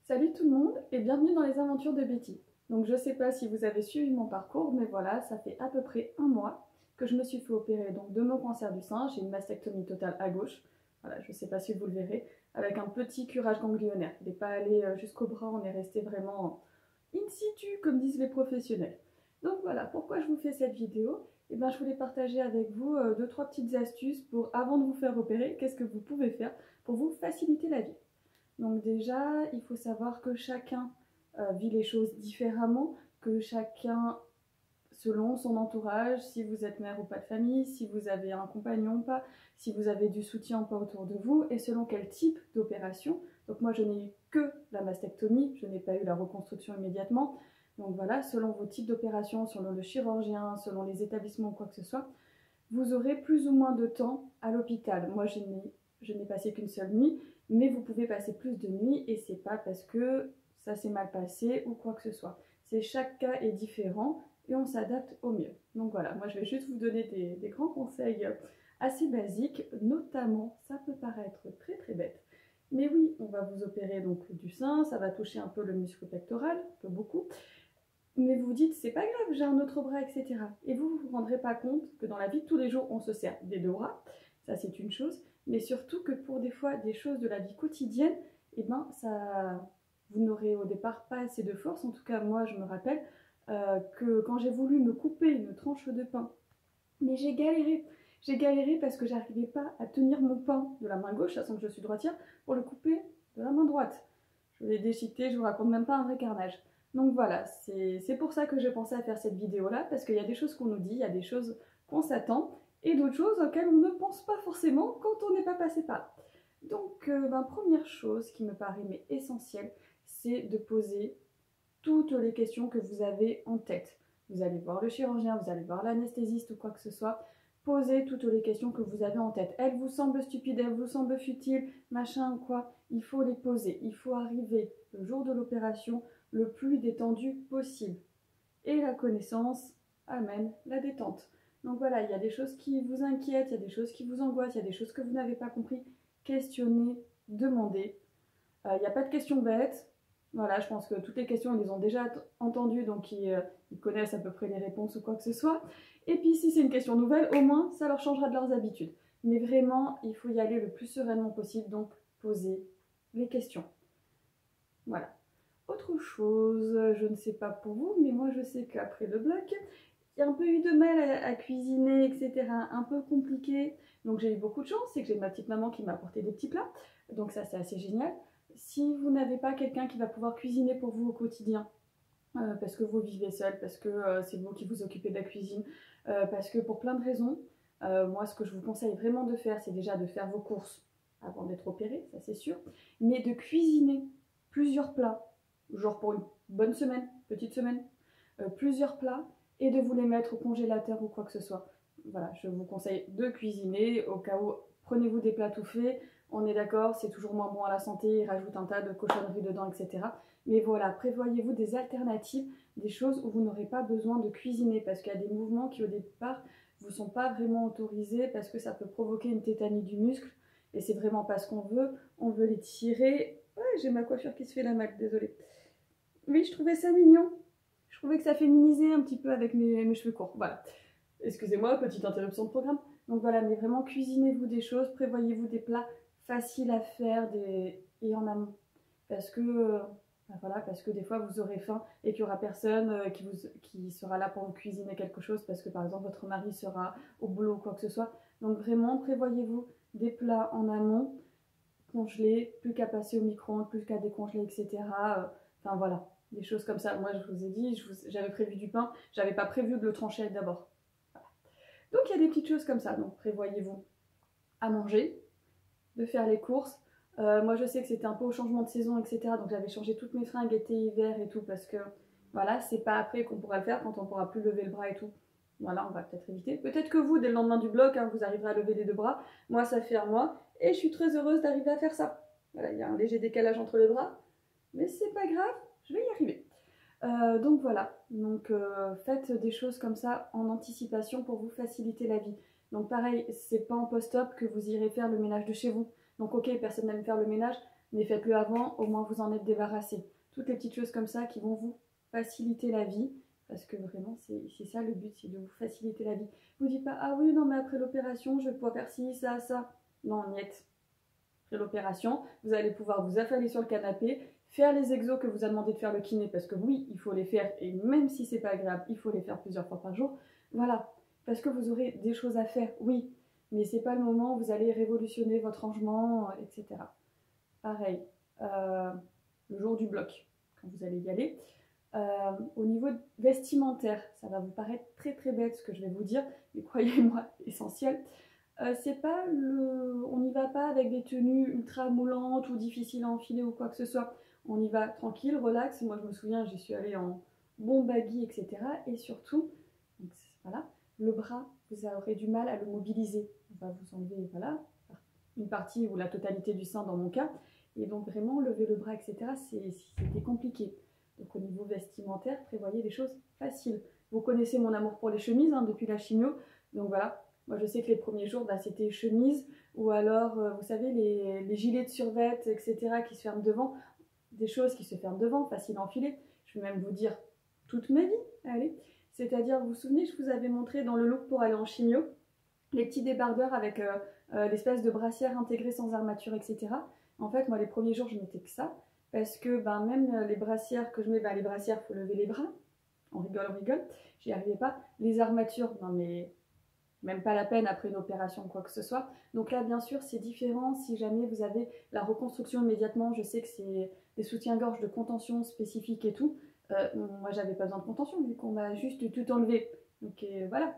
Salut tout le monde et bienvenue dans les aventures de Betty. Donc je sais pas si vous avez suivi mon parcours, mais voilà, ça fait à peu près un mois que je me suis fait opérer donc de mon cancer du sein. J'ai une mastectomie totale à gauche, voilà, je sais pas si vous le verrez, avec un petit curage ganglionnaire. Il n'est pas allé jusqu'au bras, on est resté vraiment in situ comme disent les professionnels. Donc voilà, pourquoi je vous fais cette vidéo? Eh bien je voulais partager avec vous 2-3 petites astuces pour, avant de vous faire opérer, qu'est-ce que vous pouvez faire pour vous faciliter la vie. Donc déjà, il faut savoir que chacun vit les choses différemment, que chacun, selon son entourage, si vous êtes mère ou pas de famille, si vous avez un compagnon ou pas, si vous avez du soutien ou pas autour de vous, et selon quel type d'opération. Donc moi, je n'ai eu que la mastectomie, je n'ai pas eu la reconstruction immédiatement. Donc voilà, selon vos types d'opérations, selon le chirurgien, selon les établissements ou quoi que ce soit, vous aurez plus ou moins de temps à l'hôpital. Moi, je n'ai passé qu'une seule nuit, mais vous pouvez passer plus de nuits et c'est pas parce que ça s'est mal passé ou quoi que ce soit. C'est chaque cas est différent et on s'adapte au mieux. Donc voilà, moi je vais juste vous donner des grands conseils assez basiques, notamment, ça peut paraître très très bête, mais oui, on va vous opérer donc du sein, ça va toucher un peu le muscle pectoral, un peu beaucoup. Mais vous vous dites, c'est pas grave, j'ai un autre bras, etc. Et vous vous rendrez pas compte que dans la vie de tous les jours, on se sert des deux bras, ça c'est une chose, mais surtout que pour des fois des choses de la vie quotidienne, eh ben ça, vous n'aurez au départ pas assez de force. En tout cas, moi je me rappelle que quand j'ai voulu me couper une tranche de pain, mais j'ai galéré. J'ai galéré parce que j'arrivais pas à tenir mon pain de la main gauche, sachant que je suis droitière, pour le couper de la main droite. Je l'ai déchiqueté, je vous raconte même pas un vrai carnage. Donc voilà, c'est pour ça que j'ai pensé à faire cette vidéo-là, parce qu'il y a des choses qu'on nous dit, il y a des choses qu'on s'attend, et d'autres choses auxquelles on ne pense pas forcément quand on n'est pas passé par là. Donc, première chose qui me paraît mais essentielle, c'est de poser toutes les questions que vous avez en tête. Vous allez voir le chirurgien, vous allez voir l'anesthésiste ou quoi que ce soit. Posez toutes les questions que vous avez en tête. Elles vous semblent stupides, elles vous semblent futiles, machin ou quoi. Il faut les poser. Il faut arriver le jour de l'opération le plus détendu possible. Et la connaissance amène la détente. Donc voilà, il y a des choses qui vous inquiètent, il y a des choses qui vous angoissent, il y a des choses que vous n'avez pas compris. Questionnez, demandez. Il n'y a pas de questions bêtes. Voilà, je pense que toutes les questions, ils les ont déjà entendues, donc ils connaissent à peu près les réponses ou quoi que ce soit. Et puis si c'est une question nouvelle, au moins, ça leur changera de leurs habitudes. Mais vraiment, il faut y aller le plus sereinement possible, donc poser les questions. Voilà. Autre chose, je ne sais pas pour vous, mais moi je sais qu'après le bloc, il y a un peu eu de mal à cuisiner, etc. Un peu compliqué. Donc j'ai eu beaucoup de chance, c'est que j'ai ma petite maman qui m'a apporté des petits plats. Donc ça c'est assez génial. Si vous n'avez pas quelqu'un qui va pouvoir cuisiner pour vous au quotidien, parce que vous vivez seul, parce que c'est vous qui vous occupez de la cuisine, parce que pour plein de raisons, moi ce que je vous conseille vraiment de faire, c'est déjà de faire vos courses avant d'être opéré, ça c'est sûr, mais de cuisiner plusieurs plats, genre pour une bonne semaine, petite semaine, plusieurs plats, et de vous les mettre au congélateur ou quoi que ce soit. Voilà, je vous conseille de cuisiner, au cas où, prenez-vous des plats tout faits, on est d'accord, c'est toujours moins bon à la santé, il rajoute un tas de cochonneries dedans, etc. Mais voilà, prévoyez-vous des alternatives, des choses où vous n'aurez pas besoin de cuisiner, parce qu'il y a des mouvements qui au départ ne vous sont pas vraiment autorisés, parce que ça peut provoquer une tétanie du muscle, et c'est vraiment pas ce qu'on veut, on veut les tirer. Ouais, j'ai ma coiffure qui se fait la mal, désolée. Oui, je trouvais ça mignon, je trouvais que ça féminisait un petit peu avec mes cheveux courts, voilà. Excusez-moi, petite interruption de programme. Donc voilà, mais vraiment cuisinez-vous des choses, prévoyez-vous des plats faciles à faire et en amont. Parce que, voilà, parce que des fois vous aurez faim et qu'il n'y aura personne qui sera là pour vous cuisiner quelque chose parce que par exemple votre mari sera au boulot ou quoi que ce soit. Donc vraiment, prévoyez-vous des plats en amont, congelés, plus qu'à passer au micro-ondes, plus qu'à décongeler, etc. Enfin voilà, des choses comme ça. Moi je vous ai dit, j'avais prévu du pain, j'avais pas prévu de le trancher d'abord. Donc il y a des petites choses comme ça, donc prévoyez-vous à manger, de faire les courses. Moi je sais que c'était un peu au changement de saison, etc. Donc j'avais changé toutes mes fringues été, hiver et tout, parce que voilà, c'est pas après qu'on pourra le faire quand on pourra plus lever le bras et tout. Voilà, on va peut-être éviter. Peut-être que vous, dès le lendemain du bloc, hein, vous arriverez à lever les deux bras. Moi ça fait un mois et je suis très heureuse d'arriver à faire ça. Voilà, il y a un léger décalage entre les bras, mais c'est pas grave, je vais y arriver. Donc voilà, donc faites des choses comme ça en anticipation pour vous faciliter la vie. Donc pareil, c'est pas en post-op que vous irez faire le ménage de chez vous. Donc ok, personne n'aime faire le ménage, Mais faites-le avant, au moins vous en êtes débarrassé. Toutes les petites choses comme ça qui vont vous faciliter la vie, parce que vraiment c'est ça le but, c'est de vous faciliter la vie. Vous dites pas, ah oui, non mais après l'opération, je vais pouvoir faire ci, ça, ça. Non, niet. Après l'opération, vous allez pouvoir vous affaler sur le canapé, faire les exos que vous a demandé de faire le kiné, parce que oui, il faut les faire, et même si c'est pas agréable, il faut les faire plusieurs fois par jour. Voilà, parce que vous aurez des choses à faire, oui, mais c'est pas le moment où vous allez révolutionner votre rangement, etc. Pareil, le jour du bloc, quand vous allez y aller. Au niveau vestimentaire, ça va vous paraître très très bête ce que je vais vous dire, mais croyez-moi, essentiel. C'est pas on n'y va pas avec des tenues ultra moulantes ou difficiles à enfiler ou quoi que ce soit. On y va tranquille, relax. Moi je me souviens, j'y suis allée en bon baggy, etc. Et surtout, donc, voilà, le bras, vous aurez du mal à le mobiliser. On va vous enlever, voilà, une partie ou la totalité du sein dans mon cas. Et donc vraiment, lever le bras, etc., c'était compliqué. Donc au niveau vestimentaire, prévoyez des choses faciles. Vous connaissez mon amour pour les chemises hein, depuis la chimio. Donc voilà, moi je sais que les premiers jours, bah, c'était chemise ou alors, vous savez, les gilets de survêt, etc., qui se ferment devant. Des choses qui se ferment devant, faciles à enfiler. Je vais même vous dire toute ma vie, allez. C'est-à-dire, vous vous souvenez, je vous avais montré dans le look pour aller en chimio, les petits débardeurs avec l'espèce de brassière intégrée sans armature, etc. En fait, moi, les premiers jours, je mettais que ça. Parce que ben, même les brassières que je mets, ben, les brassières, il faut lever les bras. On rigole, j'y arrivais pas. Les armatures, non mais même pas la peine après une opération ou quoi que ce soit. Donc là, bien sûr, c'est différent si jamais vous avez la reconstruction immédiatement. Je sais que c'est des soutiens-gorge de contention spécifiques et tout. Moi, j'avais pas besoin de contention vu qu'on m'a juste tout enlevé. Donc voilà.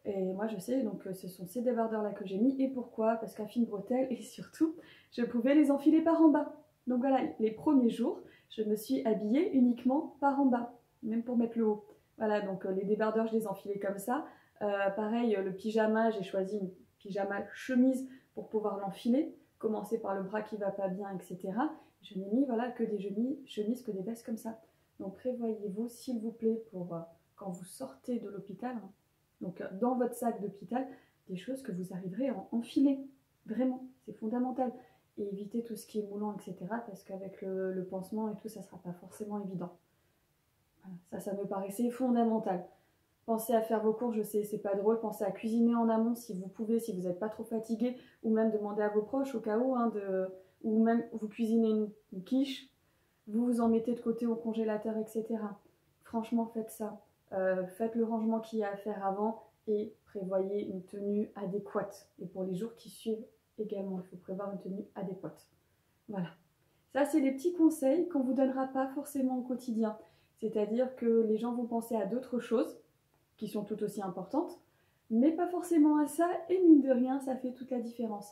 Et moi, je sais, donc ce sont ces débardeurs-là que j'ai mis. Et pourquoi? Parce qu'à fine bretelle, et surtout, je pouvais les enfiler par en bas. Donc voilà, les premiers jours, je me suis habillée uniquement par en bas, même pour mettre le haut. Voilà, donc les débardeurs, je les enfilais comme ça. Pareil, le pyjama, j'ai choisi une pyjama chemise pour pouvoir l'enfiler. Commencer par le bras qui va pas bien, etc. Je n'ai mis voilà, que des chemises, que des vestes comme ça. Donc prévoyez-vous, s'il vous plaît, pour quand vous sortez de l'hôpital, hein, donc dans votre sac d'hôpital, des choses que vous arriverez à enfiler. Vraiment, c'est fondamental. Et éviter tout ce qui est moulant, etc. Parce qu'avec le pansement et tout, ça ne sera pas forcément évident. Voilà, ça me paraissait fondamental. Pensez à faire vos courses, je sais, c'est pas drôle. Pensez à cuisiner en amont si vous pouvez, si vous n'êtes pas trop fatigué. Ou même demander à vos proches au cas où. Hein, ou même vous cuisinez une quiche, vous vous en mettez de côté au congélateur, etc. Franchement, faites ça. Faites le rangement qu'il y a à faire avant et prévoyez une tenue adéquate. Et pour les jours qui suivent, également, il faut prévoir une tenue adéquate. Voilà. Ça, c'est les petits conseils qu'on ne vous donnera pas forcément au quotidien. C'est-à-dire que les gens vont penser à d'autres choses qui sont tout aussi importantes, mais pas forcément à ça, et mine de rien, ça fait toute la différence.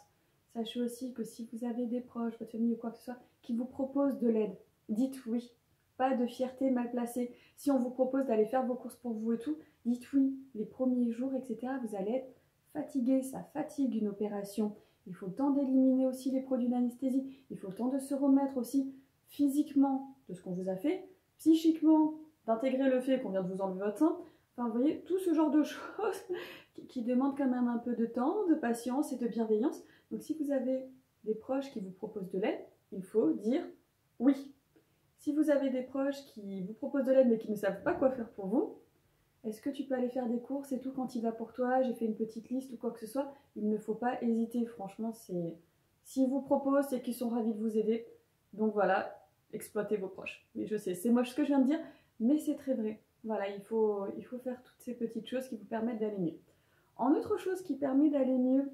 Sachez aussi que si vous avez des proches, votre famille ou quoi que ce soit, qui vous proposent de l'aide, dites oui. Pas de fierté mal placée. Si on vous propose d'aller faire vos courses pour vous et tout, dites oui. Les premiers jours, etc., vous allez être fatigué, ça fatigue une opération. Il faut le temps d'éliminer aussi les produits d'anesthésie. Il faut le temps de se remettre aussi physiquement de ce qu'on vous a fait, psychiquement d'intégrer le fait qu'on vient de vous enlever votre sein. Enfin, vous voyez, tout ce genre de choses qui demandent quand même un peu de temps, de patience et de bienveillance. Donc si vous avez des proches qui vous proposent de l'aide, il faut dire oui. Si vous avez des proches qui vous proposent de l'aide mais qui ne savent pas quoi faire pour vous, est-ce que tu peux aller faire des courses et tout quand il va pour toi? J'ai fait une petite liste ou quoi que ce soit. Il ne faut pas hésiter, franchement, s'ils vous proposent, c'est qu'ils sont ravis de vous aider. Donc voilà, exploitez vos proches. Mais je sais, c'est moche ce que je viens de dire, mais c'est très vrai. Voilà, il faut faire toutes ces petites choses qui vous permettent d'aller mieux. En autre chose qui permet d'aller mieux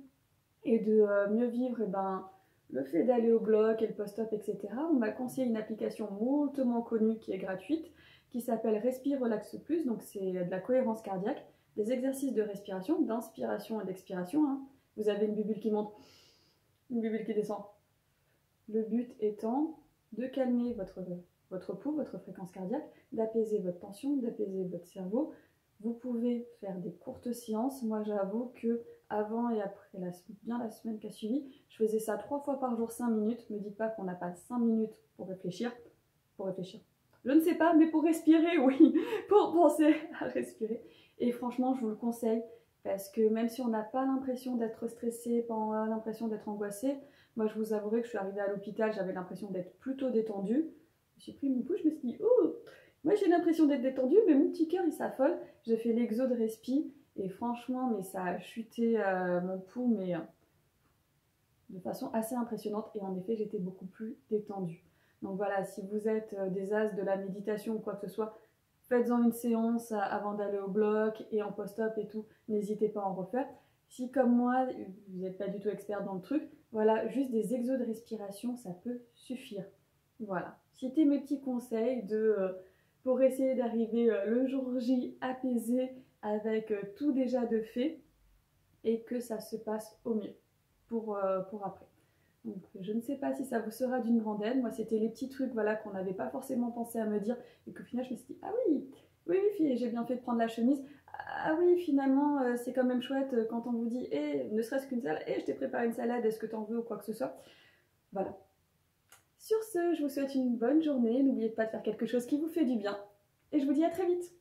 et de mieux vivre, eh ben, le fait d'aller au bloc et le post-op, etc., on m'a conseillé une application moltement connue qui est gratuite, qui s'appelle Respire Relax Plus, donc c'est de la cohérence cardiaque, des exercices de respiration, d'inspiration et d'expiration. Hein. Vous avez une bulle qui monte, une bulle qui descend. Le but étant de calmer votre pouls, votre fréquence cardiaque, d'apaiser votre tension, d'apaiser votre cerveau. Vous pouvez faire des courtes séances. Moi, j'avoue que avant et après la semaine qui a suivi, je faisais ça 3 fois par jour, 5 minutes. Ne me dites pas qu'on n'a pas 5 minutes pour réfléchir. Je ne sais pas, mais pour respirer, oui, pour penser à respirer. Et franchement, je vous le conseille parce que même si on n'a pas l'impression d'être stressé, pas l'impression d'être angoissé, Moi, je vous avouerai que je suis arrivée à l'hôpital, j'avais l'impression d'être plutôt détendue. Je me suis pris mon pouls, je me suis dit, oh, moi j'ai l'impression d'être détendue, mais mon petit cœur il s'affole. J'ai fait l'exo de respi et franchement, mais ça a chuté mon pouls, mais de façon assez impressionnante. Et en effet, j'étais beaucoup plus détendue. Donc voilà, si vous êtes des as de la méditation ou quoi que ce soit, faites-en une séance avant d'aller au bloc et en post-op et tout. N'hésitez pas à en refaire. Si comme moi, vous n'êtes pas du tout expert dans le truc, voilà, juste des exos de respiration, ça peut suffire. Voilà, c'était mes petits conseils pour essayer d'arriver le jour J apaisé avec tout déjà de fait et que ça se passe au mieux pour après. Donc, je ne sais pas si ça vous sera d'une grande aide. Moi, c'était les petits trucs voilà, qu'on n'avait pas forcément pensé à me dire et qu'au final, je me suis dit, ah oui, oui, oui, j'ai bien fait de prendre la chemise. Ah oui, finalement, c'est quand même chouette quand on vous dit, ne serait-ce qu'une salade, je t'ai préparé une salade, est-ce que t'en veux ou quoi que ce soit. Voilà. Sur ce, je vous souhaite une bonne journée. N'oubliez pas de faire quelque chose qui vous fait du bien. Et je vous dis à très vite.